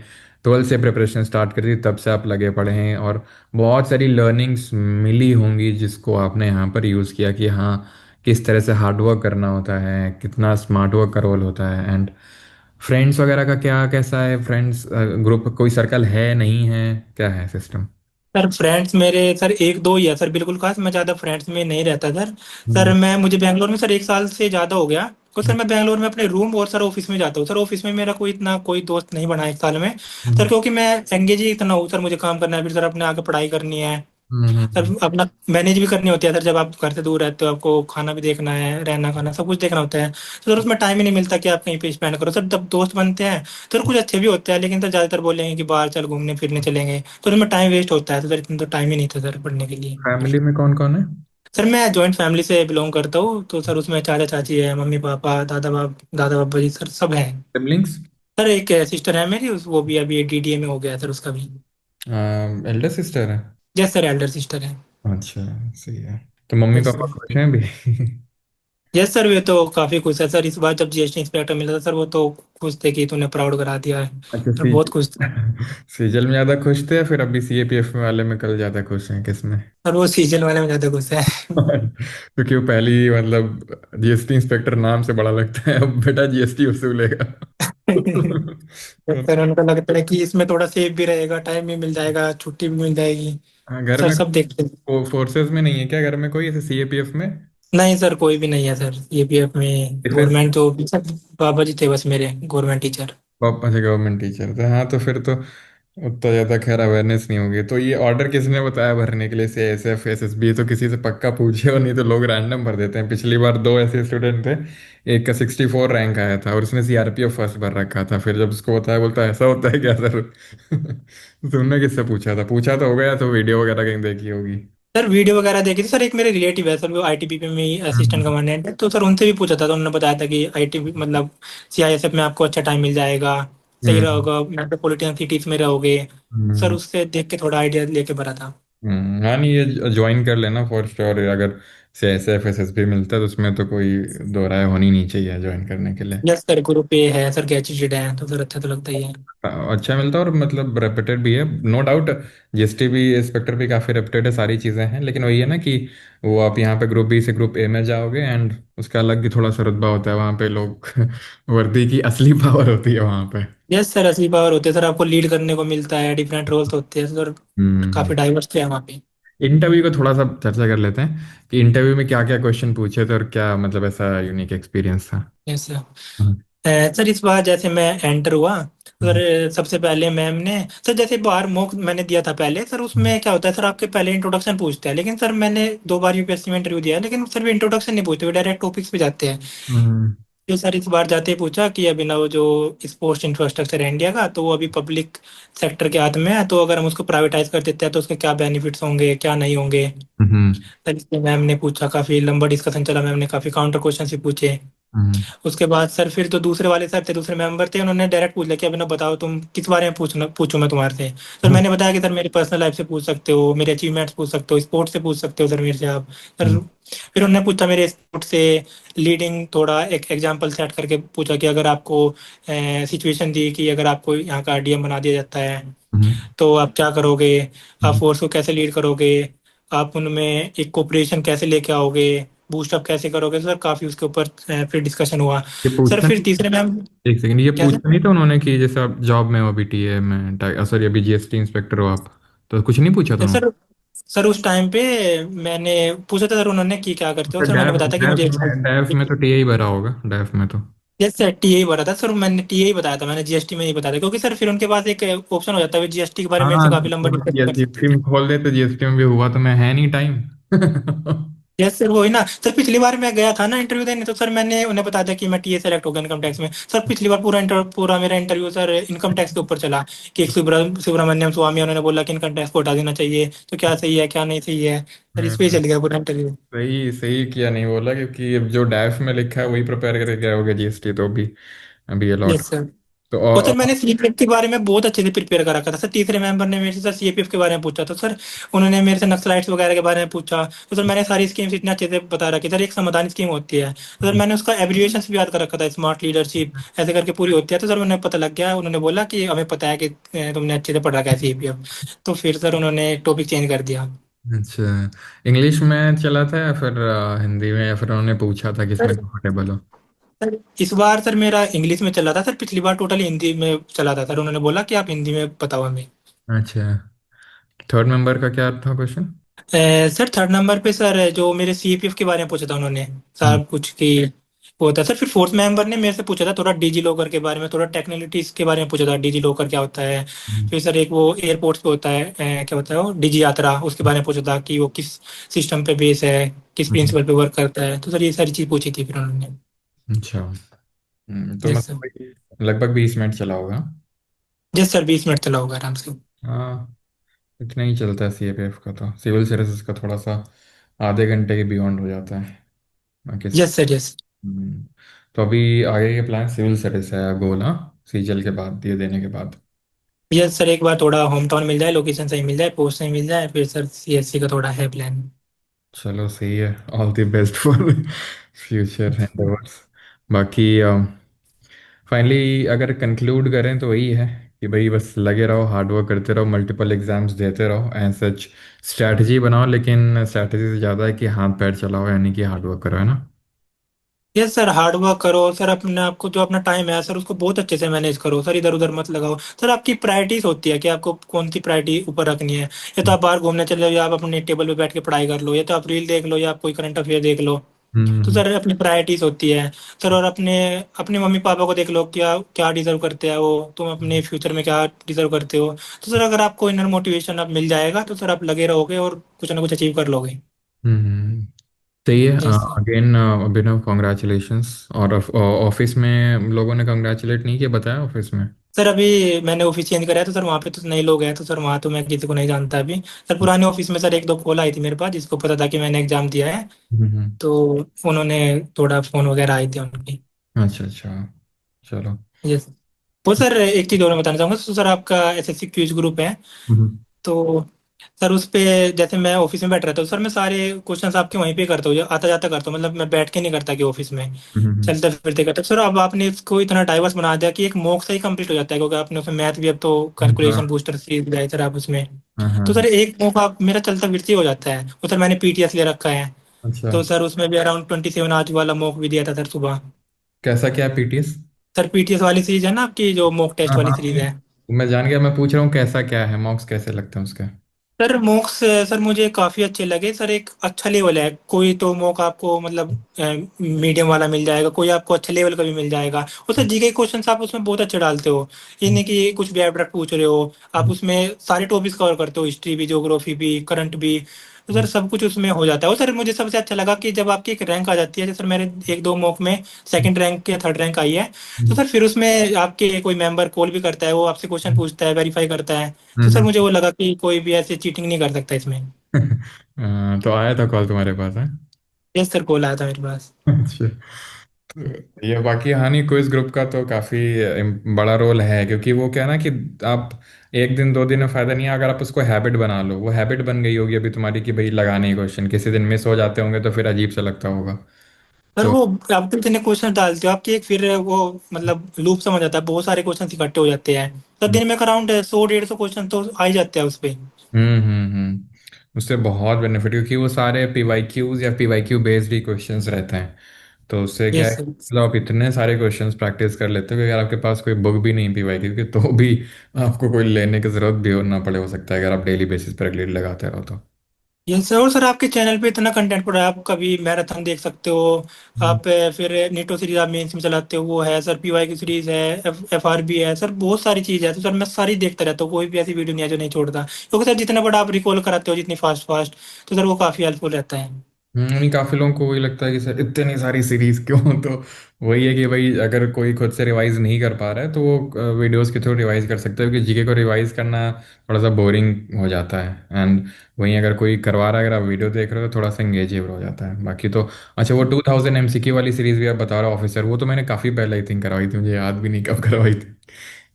12 से प्रिपरेशन स्टार्ट कर दी तब से आप लगे पड़े हैं, और बहुत सारी लर्निंग्स मिली होंगी जिसको आपने यहाँ पर यूज़ किया कि हाँ किस तरह से हार्ड वर्क करना होता है, कितना स्मार्ट वर्क का रोल होता है। एंड फ्रेंड्स वगैरह का क्या कैसा है, फ्रेंड्स ग्रुप कोई सर्कल है नहीं है, क्या है सिस्टम? सर फ्रेंड्स मेरे सर एक दो ही है सर, बिल्कुल खास, मैं ज़्यादा फ्रेंड्स में नहीं रहता सर। सर हम्म। मैं मुझे बैंगलोर में सर 1 साल से ज़्यादा हो गया। तो सर मैं बैंगलोर में अपने रूम और सर ऑफिस में जाता हूँ सर, ऑफिस में मेरा कोई इतना कोई दोस्त नहीं बना 1 साल में। सर हम्म। क्योंकि मैं एंगेज ही इतना हूँ सर, मुझे काम करना है, फिर सर अपने आगे पढ़ाई करनी है। सर हम्म। अपना मैनेज भी करनी होती है सर, जब आप घर से दूर रहते हो आपको खाना भी देखना है, रहना खाना सब कुछ देखना होता है। तो सर उसमें टाइम ही नहीं मिलता कि आप कहीं पे स्पेंड करो सर, जब दोस्त बनते हैं तो कुछ अच्छे भी होते हैं, लेकिन सर ज्यादातर बोलेंगे कि बाहर चल घूमने फिरने चलेंगे, तो उसमें टाइम वेस्ट होता है, तो सर इतना तो टाइम ही नहीं था सर पढ़ने के लिए। फैमिली में कौन कौन है? सर मैं जॉइंट फैमिली से बिलोंग करता हूँ, तो सर उसमें चाचा चाची है, मम्मी पापा, दादा बाबा जी सर सब हैं। सिबलिंग्स? सर एक सिस्टर है मेरी, वो भी अभी डीडीए में हो गया है सर उसका भी। एल्डर सिस्टर है? यस सर, एल्डर सिस्टर है। अच्छा, सही है। तो मम्मी यस पापा सर। खुश हैं भी? यस सर, वे तो काफी खुश है सर, इस बार जब जीएसटी इंस्पेक्टर मिला था सर, वो तो खुश थे कि तूने प्राउड करा दिया है अच्छा, सर, बहुत खुश थे। सीजल में ज्यादा खुश थे या फिर अभी सीएपीएफ वाले में कल ज्यादा खुश हैं, किसमें? सर वो सीजन वाले में ज्यादा खुश है। क्योंकि वो पहली मतलब जीएसटी इंस्पेक्टर नाम से बड़ा लगता है, अब बेटा जीएसटी वसूलेगा। सर उनको लगता है कि इसमें थोड़ा सेफ भी रहेगा, टाइम भी मिल जाएगा, छुट्टी भी मिल जाएगी। हाँ, घर सर में सब देखते हैं। फोर्सेस में नहीं है क्या, घर में कोई ऐसे सीएपीएफ में? नहीं सर, कोई भी नहीं है सर ईपीएफ में, डिफेंस? गवर्नमेंट जो सर बाबा जी थे बस मेरे, गवर्नमेंट टीचर। पापा से गवर्नमेंट टीचर थे, हाँ, तो फिर तो उतना ज़्यादा खैर अवेयरनेस नहीं होगी। तो ये ऑर्डर किसने बताया भरने के लिए, सी एस एफ एसएसबी? तो किसी से पक्का पूछे, और नहीं तो लोग रैंडम भर देते हैं। पिछली बार दो ऐसे स्टूडेंट थे, एक का 64 रैंक आया था और उसने सीआरपीएफ फर्स्ट भर रखा था, फिर जब उसको बताया बोलता है ऐसा होता है क्या सर? तुमने किससे पूछा था? पूछा तो होगा, या तो वीडियो वगैरह कहीं देखी होगी। सर वीडियो वगैरह देखी थी सर, एक मेरे रिलेटिव है सर, वो आईटीबीपी में ही असिस्टेंट हम्म। कमांडेंट है, तो सर उनसे भी पूछा था, तो उन्होंने बताया था कि आईटीबी मतलब सीआईएसएफ में आपको अच्छा टाइम मिल जाएगा, सही हम्म। रहोगा, मेट्रोपॉलिटन सिटीज में रहोगे। सर हम्म। उससे देख के थोड़ा आइडिया लेके भरा था। हाँ, नहीं ये ज्वाइन कर लेना फॉर श्योर, अगर से ऐसे एफ एस एस बी मिलता है तो उसमें तो कोई दो राय होनी नहीं चाहिए ज्वाइन करने के लिए। यस सर, ग्रुप पे है सर, गैचेटेड है, तो सर अच्छा तो लगता ही है। अच्छा मिलता है और मतलब रेपुटेड भी है, नो डाउट। जीएसटी भी, इंस्पेक्टर भी काफ़ी रेपुटेड है, सारी चीज़ें हैं, लेकिन वही है ना कि वो आप यहाँ पे ग्रुप बी से ग्रुप ए में जाओगे एंड उसका अलग ही थोड़ा सा रुतबा होता है वहाँ पे, लोग वर्दी की असली पावर होती है वहाँ पे। यस सर, असली पावर होती है सर, आपको लीड करने को मिलता है, डिफरेंट रोल्स होते हैं सर, हम्म। काफी डाइवर्स है वहाँ पे। इंटरव्यू को थोड़ा सा चर्चा कर लेते हैं कि इंटरव्यू में क्या क्या क्वेश्चन पूछे थे और क्या मतलब ऐसा यूनिक एक्सपीरियंस था। Yes sir. सर इस बार जैसे मैं एंटर हुआ सर, हम्म। सबसे पहले मैम ने, सर जैसे बाहर मॉक मैंने दिया था पहले सर, हम्म। उसमें क्या होता है सर, आपके पहले इंट्रोडक्शन पूछते हैं, लेकिन सर मैंने 2 बार यूपीएससी में इंटरव्यू दिया है, लेकिन सर भी इंट्रोडक्शन नहीं पूछते, वो डायरेक्ट टॉपिक्स पे जाते हैं। हम्म। तो सर इस बार जाते ही पूछा कि अभिनव जो स्पोर्ट्स इंफ्रास्ट्रक्चर है इंडिया का, तो वो अभी पब्लिक सेक्टर के हाथ में है, तो अगर हम उसको प्राइवेटाइज कर देते हैं तो उसके क्या बेनिफिट्स होंगे क्या नहीं होंगे। हम्म। सर इसलिए मैम ने पूछा, काफी लंबा डिस्कशन चला, मैम ने काफी काउंटर क्वेश्चन भी पूछे। हम्म। उसके बाद सर फिर तो दूसरे वाले सर थे, दूसरे मेंबर थे, उन्होंने डायरेक्ट पूछ लिया कि अभिनव बताओ तुम किस बारे में पूछूं मैं तुम्हारे से। सर हम्म। मैंने बताया कि सर मेरी पर्सनल लाइफ से पूछ सकते हो, मेरे अचीवमेंट्स पूछ सकते हो, स्पोर्ट्स से पूछ सकते हो सर मेरे से आप। सर हम्म। फिर उन्होंने पूछा मेरे स्पोर्ट्स से लीडिंग, थोड़ा एक एग्जांपल सेट करके पूछा कि अगर आपको सिचुएशन दी कि अगर आपको यहाँ का डीएम बना दिया जाता है हम्म। तो आप क्या करोगे, आप हम्म। फोर्स को कैसे लीड करोगे, आप उनमें एक कोऑपरेशन कैसे लेके आओगे, बूस्ट अप कैसे करोगे। सर काफी उसके ऊपर फिर डिस्कशन हुआ। ये सर पूछता फिर नहीं, तीसरे मैम। एक सेकंड, ये क्या सर? पूछता नहीं था उन्होंने कि जैसे आप जॉब में हो अभी टीए में, सॉरी अभी जीएसटी इंस्पेक्टर हो आप, तो कुछ नहीं पूछा था उन्होंने? सर सर उस टाइम पे मैंने पूछा था सर, उन्होंने कि क्या करते हो अच्छा, सर, मैंने बताया था कि मुझे डैफ में तो टीए ही भरा होगा, डैफ में तो। यस सर टीए ही भरा था सर, मैंने टीए ही बताया था, मैंने जीएसटी में नहीं बताया था, क्योंकि सर फिर उनके पास एक ऑप्शन हो जाता है जीएसटी के बारे में मेरे हाँ, से काफी लंबा तो डिस्कस कर सकते जीएसटी थे। में खोल देते, जीएसटी में भी हुआ तो मैं है नहीं टाइम। यस सर वही ना सर, पिछली बार मैं गया था ना इंटरव्यू देने, तो सर मैंने उन्हें बताया था कि मैं टीए सेलेक्ट हो गया इनकम टैक्स में। सर पिछली बार पूरा मेरा इंटरव्यू सर इनकम टैक्स के ऊपर चला कि एक सुब्रमण्यम स्वामी, उन्होंने बोला कि इनकम टैक्स को हटा देना चाहिए, तो क्या सही है क्या नहीं सही है। सर इस पे ही चल गया पूरा इंटरव्यू। सही सही किया नहीं बोला, क्योंकि अब जो डैफ में लिखा है वही प्रिपेयर करके गया होगा जीएसटी, तो भी अभी अलॉट। Yes sir. तो और सर मैंने सीपीएफ के बारे में बहुत अच्छे से प्रिपेयर कर रखा था सर, तीसरे मेंबर ने मेरे से सर सीपीएफ के बारे में पूछा, तो सर उन्होंने मेरे से नक्सलाइट्स वगैरह के बारे में पूछा, तो सर मैंने सारी स्कीम्स इतने अच्छे से बता रखी। सर एक समाधान स्कीम होती है, तो सर मैंने उसका एब्रिविएशन भी याद कर रखा था, स्मार्ट लीडरशिप ऐसे करके पूरी होती है, तो सर उन्हें पता लग गया, उन्होंने बोला कि हमें पता है कि तुमने अच्छे से पढ़ रखा है सीपीएफ, तो फिर सर उन्होंने टॉपिक चेंज कर दिया। अच्छा, इंग्लिश में चला था या फिर हिंदी में, या फिर उन्होंने पूछा था किसमें सर कंफर्टेबल हो? सर इस बार सर मेरा इंग्लिश में चला था सर, पिछली बार टोटली हिंदी में चला था सर, उन्होंने बोला कि आप हिंदी में बताओ हमें। अच्छा, थर्ड मेंबर का क्या था क्वेश्चन? सर थर्ड नंबर पे सर जो मेरे सीपीएफ के बारे में पूछा था उन्होंने, हम्म। सारा कुछ की वो होता है सर। फिर फोर्थ मेंबर ने मेरे से पूछा था थोड़ा डिजी लॉकर के बारे में, थोड़ा टेक्निकलिटीज के बारे में पूछा था, डिजी लॉकर क्या होता है। हम्म। फिर सर एक वो एयरपोर्ट्स पे होता है, क्या होता है वो डिजी यात्रा, उसके बारे में पूछा था कि वो किस सिस्टम पे बेस है, किस हम्म। प्रिंसिपल पे वर्क करता है, तो सर ये सारी चीज पूछी थी फिर उन्होंने। अच्छा। तो यस सर। मतलब लगभग 20 मिनट चला होगा। यस सर 20 मिनट चला होगा आराम से। हाँ, इतना ही चलता है सीएपीएफ का, तो सिविल सर्विसेज का थोड़ा सा आधे घंटे के बियॉन्ड हो जाता है बाकी। Yes sir yes. हम्म, तो अभी आगे के प्लान सिविल सर्विस है गोल, हाँ, सीजल के बाद, ये देने के बाद। यस सर एक बार थोड़ा होम टाउन मिल जाए, लोकेशन सही मिल जाए, पोस्ट सही मिल जाए, फिर सर सीएससी का थोड़ा है प्लान। चलो सही है, all the best for future endeavours. बाकी फाइनली अगर कंक्लूड करें तो वही है कि भाई बस लगे रहो, हार्डवर्क करते रहो, मल्टीपल एग्जाम्स देते रहो, एज सच स्ट्रैटेजी बनाओ, लेकिन स्ट्रैटेजी से ज़्यादा है कि हाथ पैर चलाओ, यानी कि हार्डवर्क करो, है ना? यस सर हार्ड वर्क करो सर, अपने आप को जो अपना टाइम है सर उसको बहुत अच्छे से मैनेज करो सर, इधर उधर मत लगाओ सर, आपकी प्रायोरिटीज होती है कि आपको कौन सी प्रायोरिटी ऊपर रखनी है। या तो आप बाहर घूमने चले जाओ, या आप अपने टेबल पे बैठ के पढ़ाई कर लो, या तो आप रील देख लो, या आप कोई करंट अफेयर देख लो। तो हम्म। सर अपनी प्रायोरिटीज होती है सर, और अपने अपने मम्मी पापा को देख लो, क्या क्या डिजर्व करते हैं वो, तुम अपने फ्यूचर में क्या डिजर्व करते हो। तो सर अगर आपको इनर मोटिवेशन अब मिल जाएगा तो सर आप लगे रहोगे और कुछ ना कुछ अचीव कर लोगे। हम्म। सही है। Yes sir. अगेन अभिनव, कॉन्ग्रेचुलेशंस। और ऑफिस में लोगों ने कॉन्ग्रेचुलेट नहीं किया, बताया ऑफिस में? सर अभी मैंने ऑफिस चेंज करा है, तो सर वहाँ पे तो नए लोग हैं, तो सर वहाँ तो मैं किसी को नहीं जानता अभी। सर पुराने ऑफिस में सर एक दो कॉल आई थी मेरे पास, जिसको पता था कि मैंने एग्जाम दिया है, हम्म। तो उन्होंने थोड़ा फोन वगैरह आई थी उनकी। अच्छा अच्छा, चलो। यस। वो सर एक चीज़ और मैं बताना चाहूँगा, तो सर आपका एसएससी क्यूज ग्रुप है, हम्म। तो सर उस पे जैसे मैं ऑफिस में बैठ रहता हूँ सर, मैं सारे क्वेश्चंस आपके वहीं पे करता हूँ, आता जाता करता हूँ, मतलब मैं बैठ के नहीं करता कि ऑफिस में हम्म। चलते फिरते करता हूँ। सर अब आपने इसको इतना डाइवर्स बना दिया कि एक मॉक से ही कंप्लीट हो जाता है, क्योंकि आपने उसमें मैथ भी अब तो हाँ कैलकुलेशन बूस्टर सीख दिया है सर आप उसमें। हाँ तो हाँ। सर एक मॉक आप मेरा चलता फिरती हो जाता है, वो सर मैंने पीटीएस ले रखा है, अच्छा, तो सर उसमें भी अराउंड 27 आज वाला मॉक भी दिया था सर सुबह। कैसा क्या पीटीएस? सर पीटीएस वाली सीरीज है ना आपकी, जो मॉक टेस्ट हाँ वाली हाँ, सीरीज नहीं, है। मैं जान गया, मैं पूछ रहा हूँ कैसा क्या है, मॉक्स कैसे लगते हैं उसके? सर मॉक्स सर मुझे काफ़ी अच्छे लगे सर। एक अच्छा लेवल है, कोई तो मॉक आपको मतलब मीडियम वाला मिल जाएगा, कोई आपको अच्छे लेवल का भी मिल जाएगा। और सर जीके क्वेश्चंस आप उसमें बहुत अच्छे डालते हो। ये नहीं कि कुछ भी एब्स्ट्रैक्ट पूछ रहे हो, आप उसमें सारे टॉपिक्स कवर करते हो, हिस्ट्री भी, ज्योग्राफी भी, करंट भी। तो सर सब कुछ उसमें हो जाता है। और सर मुझे सबसे अच्छा लगा कि जब आपकी एक रैंक आ जाती है, जैसे सर मेरे एक दो मॉक में सेकंड रैंक या थर्ड रैंक आई है, तो सर फिर उसमें आपके कोई मेंबर कॉल भी करता है, वो आपसे क्वेश्चन पूछता है, वेरीफाई करता है। तो सर मुझे वो लगा कि कोई भी ऐसे चीटिंग नहीं कर सकता इसमें। तो आया था कॉल तुम्हारे पास है? यस सर, कॉल आया था मेरे पास। अच्छा। तो ये बाकी हाँ नहीं, क्विज ग्रुप का तो काफ़ी बड़ा रोल है, क्योंकि वो क्या है ना कि आप एक दिन दो दिन में फ़ायदा नहीं है, अगर आप उसको हैबिट बना लो। वो हैबिट बन गई होगी अभी तुम्हारी कि भाई लगाने ही क्वेश्चन, किसी दिन मिस हो जाते होंगे तो फिर अजीब सा लगता होगा। सर तो वो आप तो इतने क्वेश्चन डालते हो, आपकी एक फिर वो मतलब लूप समझ आता है, बहुत सारे क्वेश्चन इकट्ठे हो जाते हैं। सर दिन में अराउंड 100 150 क्वेश्चन तो आ ही जाते हैं उस पे। उससे बहुत बेनिफिट, क्योंकि वो सारे पीवाईक्यूज या पीवाईक्यू बेस्ड ही क्वेश्चंस रहते हैं। तो उससे क्या है, यस सर। मतलब आप इतने सारे क्वेश्चंस प्रैक्टिस कर लेते हो कि अगर आपके पास कोई बुक भी नहीं पीवाईक्यू की, तो भी आपको कोई लेने की जरूरत भी हो ना पड़े, हो सकता है, अगर आप डेली बेसिस पर रेगुलर लगाते रहो तो। Yes sir. और सर आपके चैनल पे इतना कंटेंट पड़ा है, आप कभी मैराथन देख सकते हो। आप फिर नीटो सीरीज आप मेंस में चलाते हो, वो है सर। पीवाई की सीरीज है, एफ आर बी है सर, बहुत सारी चीज़ है। तो सर मैं सारी देखता रहता हूँ, कोई भी ऐसी वीडियो नहीं है जो नहीं छोड़ता, क्योंकि सर जितना बड़ा आप रिकॉल कराते हो, जितनी फास्ट फास्ट, तो सर वो काफ़ी हेल्पफुल रहता है। नहीं, काफी लोगों को वही लगता है कि सर इतनी सारी सीरीज क्यों। तो वही है कि भाई अगर कोई खुद से रिवाइज नहीं कर पा रहा है तो वो वीडियोस के थ्रू रिवाइज कर सकते हो, क्योंकि जीके को रिवाइज करना थोड़ा सा बोरिंग हो जाता है। एंड वहीं अगर कोई करवा रहा है, अगर आप वीडियो देख रहे हो तो थोड़ा सा एंगेजेबल हो जाता है बाकी तो। अच्छा, वो 2000 एमसीक्यू वाली सीरीज भी आप बता रहे हो ऑफिसर, वो तो मैंने काफी पहले आई थिंक करवाई थी, मुझे याद भी नहीं कब करवाई थी,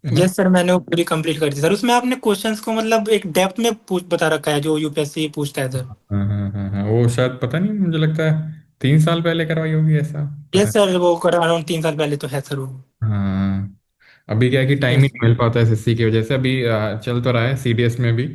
है ना? यस सर, मैंने वो पूरी कंप्लीट कर दी सर। उसमें आपने क्वेश्चंस को मतलब एक डेप्थ में पूछ बता रखा है, जो यूपीएससी पूछता है सर। हाँ हाँ हाँ हाँ, वो शायद पता नहीं, मुझे लगता है 3 साल पहले करवाई होगी ऐसा, पता यस सर, वो कर अराउंड 3 साल पहले तो है सर वो। नहीं। हाँ, अभी क्या है कि टाइम ही यस नहीं मिल पाता है एसएससी की वजह से। अभी चल तो रहा है सीडीएस में भी।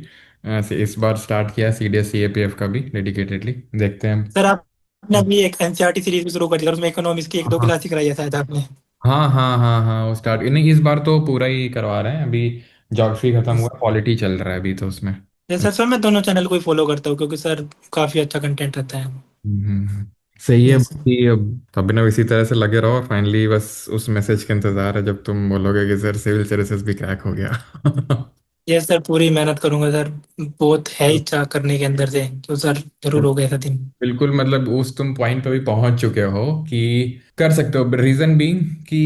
इस बार स्टार्ट किया है सीडीएस सीएपीएफ का भी डेडिकेटेडली, देखते हैं सर, आपने हम। अभी एक एनसीईआरटी सीरीज भी शुरू कर दी सर, उसमें इकोनॉमिक्स की एक दो हाँ क्लास ही कराई है शायद आपने। हाँ हाँ हाँ हाँ, वो स्टार्ट नहीं, इस बार तो पूरा ही करवा रहे हैं अभी। ज्योग्राफी खत्म यस हुआ, पॉलिटी चल रहा है अभी तो उसमें। Yes sir. मैं दोनों चैनल को ही फॉलो करता हूँ, क्योंकि सर काफी अच्छा कंटेंट रहता है। हम्म, सही है यस सर। बाकी। अब तब ना इसी तरह से लगे रहो, फाइनली बस उस मैसेज का इंतजार है जब तुम बोलोगे कि सर सिविल सर्विसेज भी क्रैक हो गया। यस सर, पूरी मेहनत करूंगा सर। बहुत है इच्छा करने के अंदर से, तो सर जरूर होगा ऐसा दिन। बिल्कुल, मतलब उस तुम पॉइंट पे भी पहुंच चुके हो कि कर सकते हो। रीजन बीइंग कि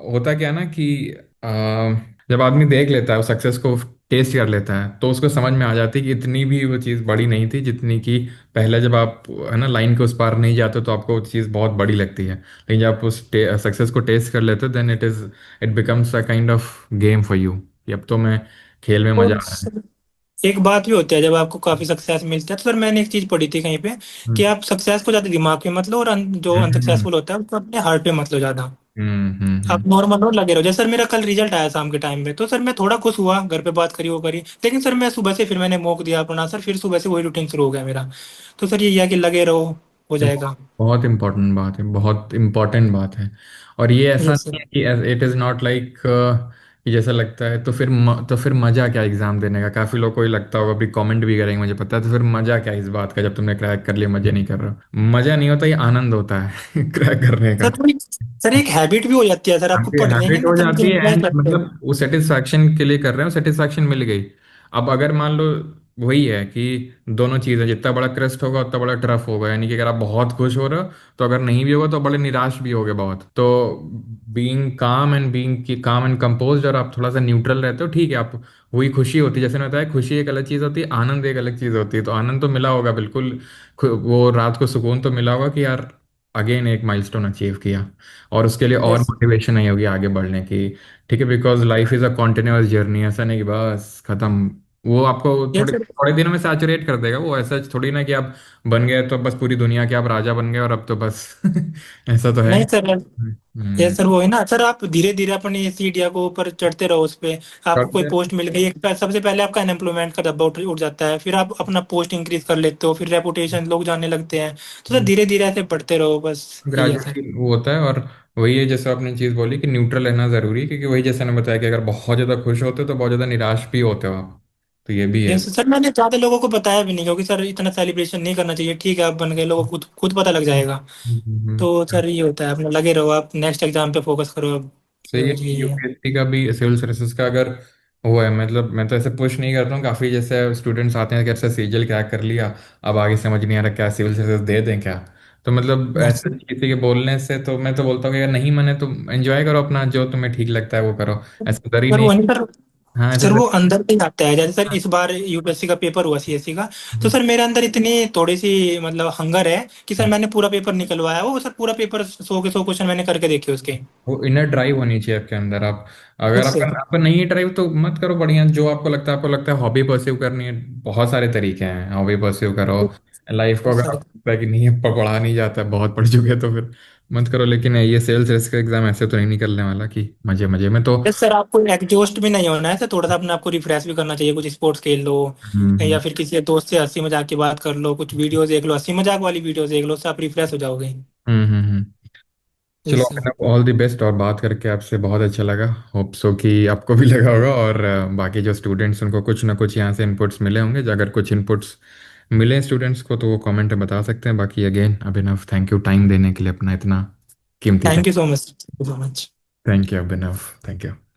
होता क्या ना कि अ, जब आदमी देख लेता है, वो सक्सेस को टेस्ट कर लेता है, तो उसको समझ में आ जाती है कि इतनी भी वो चीज़ बड़ी नहीं थी जितनी कि पहले जब आप है ना लाइन के उस पार नहीं जाते तो आपको वो चीज़ बहुत बड़ी लगती है। लेकिन जब आप उस सक्सेस को टेस्ट कर लेते हो, then it becomes a kind of game for you, कि अब तो मैं खेल में मजा और आ रहा है। सर, एक बात भी होती है, जब आपको काफी सक्सेस मिलता है, तो सर मैंने एक चीज पढ़ी थी कहीं पे, कि हम्म आप सक्सेस को ज्यादा दिमाग पे मत लो, और जो हम्म अनसक्सेसफुल होता है उसको अपने हार्ट पे मत लो ज्यादा। हम्म। आप नॉर्मल हो, लगे रहो। जैसे सर मेरा कल रिजल्ट आया शाम के टाइम में, तो सर मैं थोड़ा खुश हुआ, घर पे बात करी वो करी, लेकिन सर मैं सुबह से फिर मैंने मॉक दिया अपना सर, फिर सुबह से वही रूटीन शुरू हो गया मेरा। तो सर ये है कि लगे रहो, हो ये जाएगा। बहुत इंपॉर्टेंट बात है, बहुत इंपॉर्टेंट बात है। और ये ऐसा यस नहीं सर। है कि इट इज़ नॉट लाइक कि जैसा लगता है तो फिर तो फिर मजा क्या एग्जाम देने का। काफी लोग को ही लगता होगा, अभी कमेंट भी करेंगे मुझे पता है, तो फिर मजा क्या इस बात का जब तुमने क्रैक कर लिया, मजे नहीं कर रहे हो। मजा नहीं होता, ये आनंद होता है क्रैक करने का। सर थोड़ी, सर एक हैबिट भी हो जाती है सर, आपको आपकी पढ़ने में हैबिट ना हो सर जाती है, इंटरेस्ट एंड लगते हैं। मतलब वो सेटिस्फैक्शन के लिए कर रहे हो, सेटिस्फैक्शन मिल गई। अब अगर मान लो वही है कि दोनों चीज़ें, जितना बड़ा क्रेस्ट होगा उतना बड़ा ट्रफ होगा, यानी कि अगर आप बहुत खुश हो रहे हो तो अगर नहीं भी होगा तो बड़े निराश भी होगे बहुत। तो बीइंग काम एंड बीइंग काम एंड कंपोज्ड, और आप थोड़ा सा न्यूट्रल रहते हो, ठीक है। आप वही खुशी होती है, जैसे मैंने बताया, खुशी एक अलग चीज़ होती है, आनंद एक अलग चीज़ होती है। तो आनंद तो मिला होगा बिल्कुल, वो रात को सुकून तो मिला होगा कि यार अगेन एक माइलस्टोन अचीव किया, और उसके लिए और यस मोटिवेशन नहीं होगी आगे बढ़ने की। ठीक है, because life is a continuous journey, ऐसा नहीं कि बस खत्म। वो आपको यस थोड़े सर। थोड़े दिनों में सैचुरेट कर देगा, वो ऐसा थोड़ी ना कि आप बन गए तो बस पूरी दुनिया के आप राजा बन गए और अब तो बस ऐसा तो है नहीं नहीं। सर। हम्म। यस सर, वो है ना सर, आप धीरे धीरे अपनी सीढ़ियों को ऊपर चढ़ते रहो उस पे। आपको कोई करते हैं। पोस्ट मिल गई, एक सबसे पहले आपका अनएम्प्लॉयमेंट का धब्बा उठ जाता है, फिर आप अपना पोस्ट इंक्रीज कर लेते हो, फिर रेपुटेशन लोग जानने लगते हैं। तो सर धीरे धीरे ऐसे बढ़ते रहो, बस यही है सर। ग्रेजुअली वो होता है। और वही है जैसे आपने चीज़ बोली कि न्यूट्रल रहना ज़रूरी है, क्योंकि वही जैसे मैंने बताया कि अगर बहुत ज़्यादा खुश होते हो तो बहुत ज़्यादा निराश भी होते हो आप। तो ये भी है। यस सर, मैंने ज्यादा लोगों को बताया भी नहीं, क्योंकि सर इतना सेलिब्रेशन नहीं करना चाहिए। ठीक है, आप बन गए, लोगों को खुद खुद पता लग जाएगा। तो सर ये होता है, अपना लगे रहो, आप नेक्स्ट एग्जाम पे फोकस करो अब। सही है। तो यही है। यूपीएससी का भी सिविल सर्विसेज का अगर वो है, मतलब मैं तो ऐसे पुश नहीं करता हूँ, काफ़ी जैसे स्टूडेंट्स आते हैं कि ऐसा सीजीएल क्रैक कर लिया, अब आगे समझ नहीं आ रहा क्या सिविल सर्विसेज दे दें क्या। तो मतलब यस ऐसे किसी के बोलने से तो मैं तो बोलता हूँ कि अगर नहीं मने तो एंजॉय करो अपना, जो तुम्हें ठीक लगता है वो करो। ऐसा डर ही सर, नहीं। वो नहीं सर। हाँ ऐसा सर वो डर। अंदर से ही आता है। जैसे सर इस बार यूपीएससी का पेपर हुआ, सीएससी का। तो सर मेरे अंदर इतनी थोड़ी सी मतलब हंगर है कि सर मैंने पूरा पेपर निकलवाया। वो सर पूरा पेपर 100 के 100 क्वेश्चन मैंने करके देखे उसके। वो इनर ड्राइव होनी चाहिए आपके अंदर। आप अगर यस आपका सर। आपका नहीं है ड्राइव तो मत करो। बढ़िया जो आपको लगता है, आपको लगता है हॉबी परस्यू करनी है, बहुत सारे तरीके हैं हॉबी परस्यू करो। लाइफ को यस अगर सर। आपको लगता है कि नहीं है, पढ़ा नहीं जाता है, बहुत पढ़ चुके हैं, तो फिर मत करो। लेकिन ये सेल्स रेस का एग्जाम ऐसे तो नहीं निकलने वाला कि मजे मजे में तो। यस सर, आपको एग्जॉस्ट भी नहीं होना है सर। थोड़ा सा अपने आपको रिफ्रेश भी करना चाहिए। कुछ स्पोर्ट्स खेल लो, हम्म या फिर किसी दोस्त से हंसी मजाक की बात कर लो, कुछ वीडियोस देख लो, हंसी मजाक वाली वीडियोस देख लो, उससे आप रिफ्रेश हो जाओगे। हम्म हम्म हम्म। चलो यस सर। मैंने ऑल द बेस्ट, और बात करके आपसे बहुत अच्छा लगा। होप सो कि आपको भी लगा होगा, और बाकी जो स्टूडेंट्स उनको कुछ ना कुछ यहाँ से इनपुट्स मिले होंगे। अगर कुछ इनपुट्स मिले स्टूडेंट्स को तो वो कमेंट में बता सकते हैं। बाकी again Abhinav, thank you time देने के लिए अपना इतना कीमती time. Thank you so much, thank you so much. Thank you Abhinav, thank you.